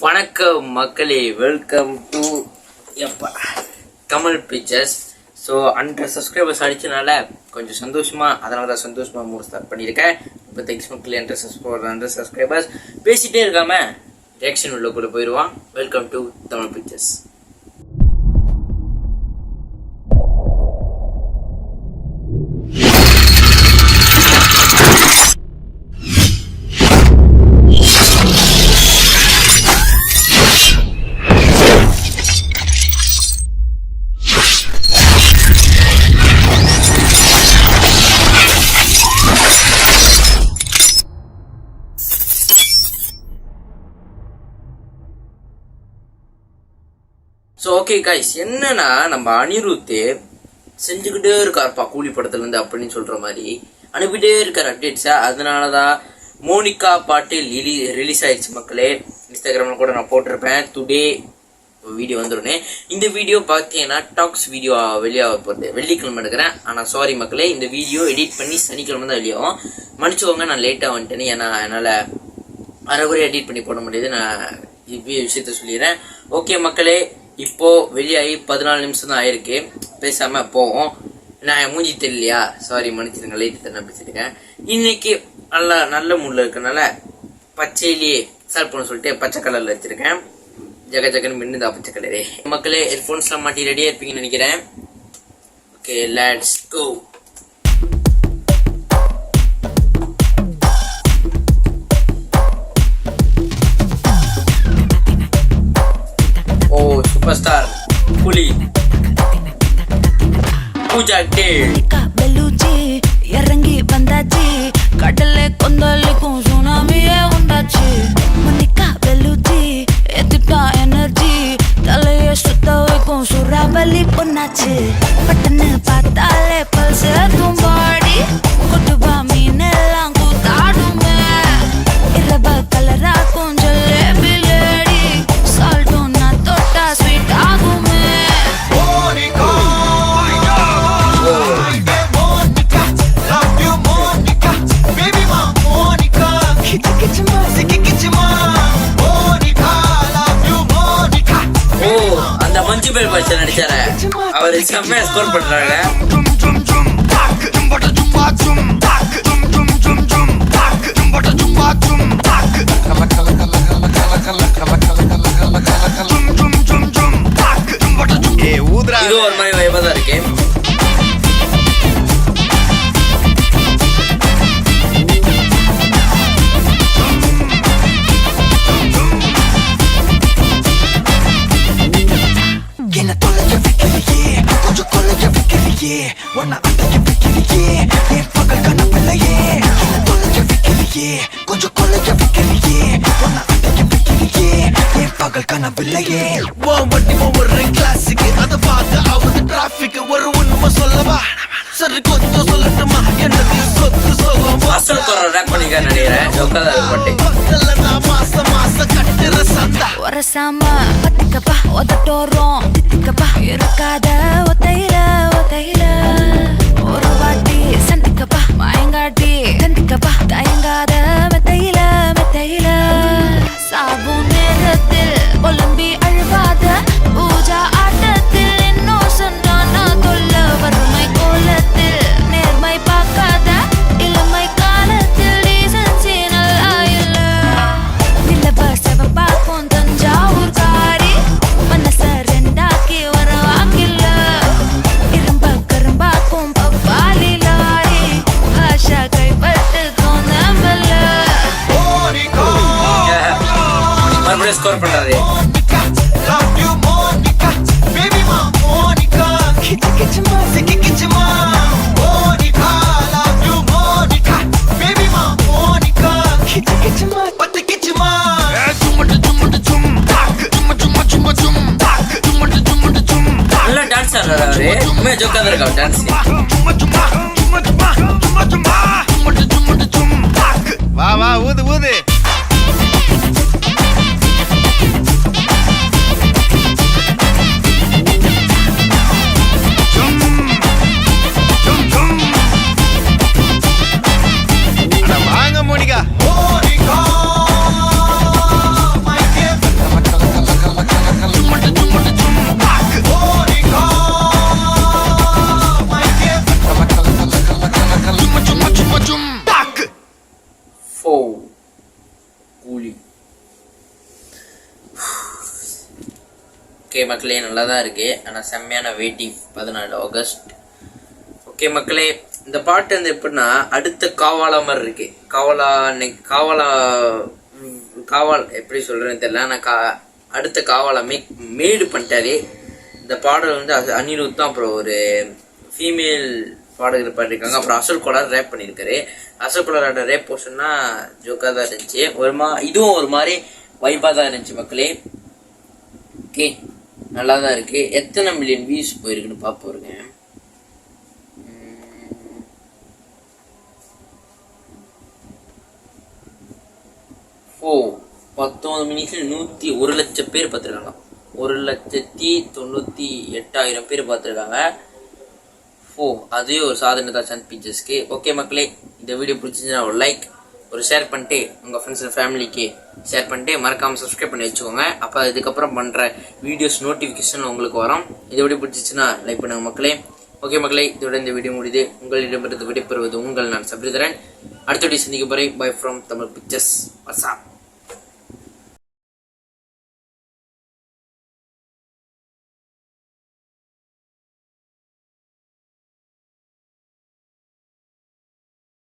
வணக்கம் மக்களே, welcome to Kamal Pictures. So 100 subscribers அடிச்சனால கொஞ்சம் அதனால தான் சந்தோஷமா மூணு ஸ்டார்ட் பண்ணியிருக்கேன். இப்போ தேங்க்ஸ் மக்களே, 100 சப்ஸ்கிரைபர்ஸ். பேசிட்டே இருக்காம ரியாக்ஷன் உள்ள கூட போயிடுவான். Welcome to Tamil pictures. So okay guys, என்னன்னா நம்ம அனிருத்து செஞ்சுக்கிட்டே இருக்காருப்பா கூலி படத்துலேருந்து அப்படின்னு சொல்கிற மாதிரி அனுப்பிட்டே இருக்கார் அப்டேட்ஸை. அதனால தான் மோனிகா பாட்டு ரிலீஸ் ஆயிடுச்சு மக்களே. இன்ஸ்டாகிராமில் கூட நான் போட்டிருப்பேன். டுடே வீடியோ வந்துடுனே. இந்த வீடியோ பார்த்தீங்கன்னா டாக்ஸ் வீடியோ வெளியாக போகிறது வெள்ளிக்கிழமை எடுக்கிறேன். ஆனால் சாரி மக்களே, இந்த வீடியோ எடிட் பண்ணி சனிக்கிழமை தான் வெளியாகும். மன்னிச்சுக்கோங்க, நான் லேட்டாக வந்துட்டேன்னு. ஏன்னா என்னால் அரைகுறை எடிட் பண்ணி போட முடியாது. நான் விஷயத்த சொல்லிடுறேன். ஓகே மக்களே, இப்போ வெளியாகி 14 நிமிஷம் தான் ஆயிருக்கு. பேசாம போவோம். நான் மூஞ்சி தெரியலையா, சாரி மன்னிச்சிருங்க, லைட் தான் பேசிருக்கேன். இன்னைக்கு நல்ல மூட்ல இருக்கனால பச்சையிலேயே சால்வ் பண்ண சொல்லிட்டு பச்சை கலர்ல வச்சிருக்கேன். ஜகன்னு மின்னுதா பச்சை கலரே. மக்களே, ஹெட்ஃபோன்ஸ்லாம் மாட்டி ரெடியா இருப்பீங்கன்னு நினைக்கிறேன். Okay, let's go. Superstar Kuli Pooja Day Beluji Yarangi bandaji Kadale kondaliku tsunamiye undachi Monica Beluji Edita energy Talaye suttaviku surabali ponnachi Pattana paatale pulse thumbadi Kutuba meenellam kootadume Iraba kalara konjale biledi Salt sweet agume Monica Monica love you Monica baby ma Monica kichma Monica love you Monica அந்த மஞ்சு பேர் பச்சை நடிச்சாரு. அவர் செம்மையா score பண்றாங்க. இது ஒரு மாதிரி வைபா தான் இருக்கு. என்ன தொலைய வைக்கிறியே கொஞ்சம் கொலைய வைக்கிறியே உன்னை அடைய வைக்கிறியே என் பகல் கனவில்லையே என்ன தொலைய வைக்கிறியே கொஞ்சம் கொலைய வைக்கிறியே உன்னை அடைய வைக்கிறியே என் பகல் கனவில்லையே வண்டி ஒவ்வொரு கிளாஸுக்கு அதை பார்த்து அவங்க டிராபிக் ஒரு உண்மை சொல்லவா சரி கொஞ்சம் சொல்லட்டுமா என்னது சொத்து சொல்லவா அசல் குற ரேக் பண்ணிக்க நினைக்கிறேன். மாசம் கட்டுற சந்தா ஒரசாம பத்துக்கப்பா ஒதட்டோரம் தித்திக்கப்பா இருக்காத ஒத்தையில ஒரு வாட்டி சந்திக்கப்பா மாயங்காட்டி சந்திக்கப்பா தயங்காத மெத்தையில சாபு நேரத்தில் ஒலம்பி அழுவாத பூஜா ஆட்டத்தில் இன்னும் சொன்னானா தொல்ல வறுமை கோலத்தில் நேர்மை பார்க்காத இளமை காலத்தில் டீசன்சி நல்லா இல்ல நிலவ செவப்பாக்கும் தஞ்சாவூர் காரி மனச ரெண்டாக்கி வர வாக்கில்ல இரும்ப கரும்பாக்கும் பப்பாலி லாரி ஆஷா கைப்பட்டுக்கும் நம்பல மறுபடியும் ஸ்கோர் பண்றாரு. Monica love you Monica baby ma Monica kichma Monica love you Monica baby ma Monica kichma patte kichma நல்ல டான்ஸ் ஆடுறாரு. உண்மையா ஜோக்கா தான் இருக்கா டான்ஸ். வா ஊது வாங்க மோனிகா. ஓகே மக்களே, நல்லா தான் இருக்கு. ஆனால் செம்மையான வெயிட்டிங் 14 ஆகஸ்ட். ஓகே மக்களே, இந்த பாட்டு வந்து எப்படின்னா அடுத்த காவாலா மாதிரி இருக்கு. காவால் எப்படி சொல்றேன்னு தெரியல. ஆனால் அடுத்த காவாலா மேடு பண்ணிட்டாரு. இந்த பாடல் வந்து அனிருத் தான், அப்புறம் ஒரு ஃபீமேல் பாடகர் பாடிருக்காங்க, அப்புறம் அசல் கோலார் ரேப் பண்ணியிருக்காரு. அசல் கோலாரோட ரேப் போர்ஷன்னா ஜோக்காக தான் இருந்துச்சு. இதுவும் ஒரு மாதிரி வைப்பாக தான் இருந்துச்சு மக்களே. ஓகே, நல்லா தான் இருக்கு. எத்தனை மில்லியன் வியூஸ் போயிருக்குன்னு பார்ப்போருங்க. 19 மினிட்ல 1 லட்சம் பேர் பார்த்துருக்காங்க. 1,98,000 பேர் பார்த்துருக்காங்க. அதுவே ஒரு சாதனை தான் சன் பிக்சர்ஸ்க்கு. ஓகே மக்களே, இந்த வீடியோ பிடிச்சிருந்தா ஒரு லைக், ஒரு ஷேர் பண்ணிட்டு உங்கள் ஃப்ரெண்ட்ஸ் அண்ட் ஃபேமிலிக்கு ஷேர் பண்ணிட்டு மறக்காமல் சப்ஸ்கிரைப் பண்ணி வச்சுக்கோங்க. அப்போ இதுக்கப்புறம் பண்ணுற வீடியோஸ் நோட்டிஃபிகேஷன் உங்களுக்கு வரும். இந்த வீடியோ பிடிச்சிச்சுன்னா லைக் பண்ணுங்க மக்களே. ஓகே மக்களே, இதோட இந்த வீடியோ முடியுது. உங்களிடமிருந்து விடைபெறுவது உங்கள் நான் சப்ரிதரன். அடுத்த வீடியோ சந்திக்க போகிறேன். By from Tamil pictures. WhatsApp.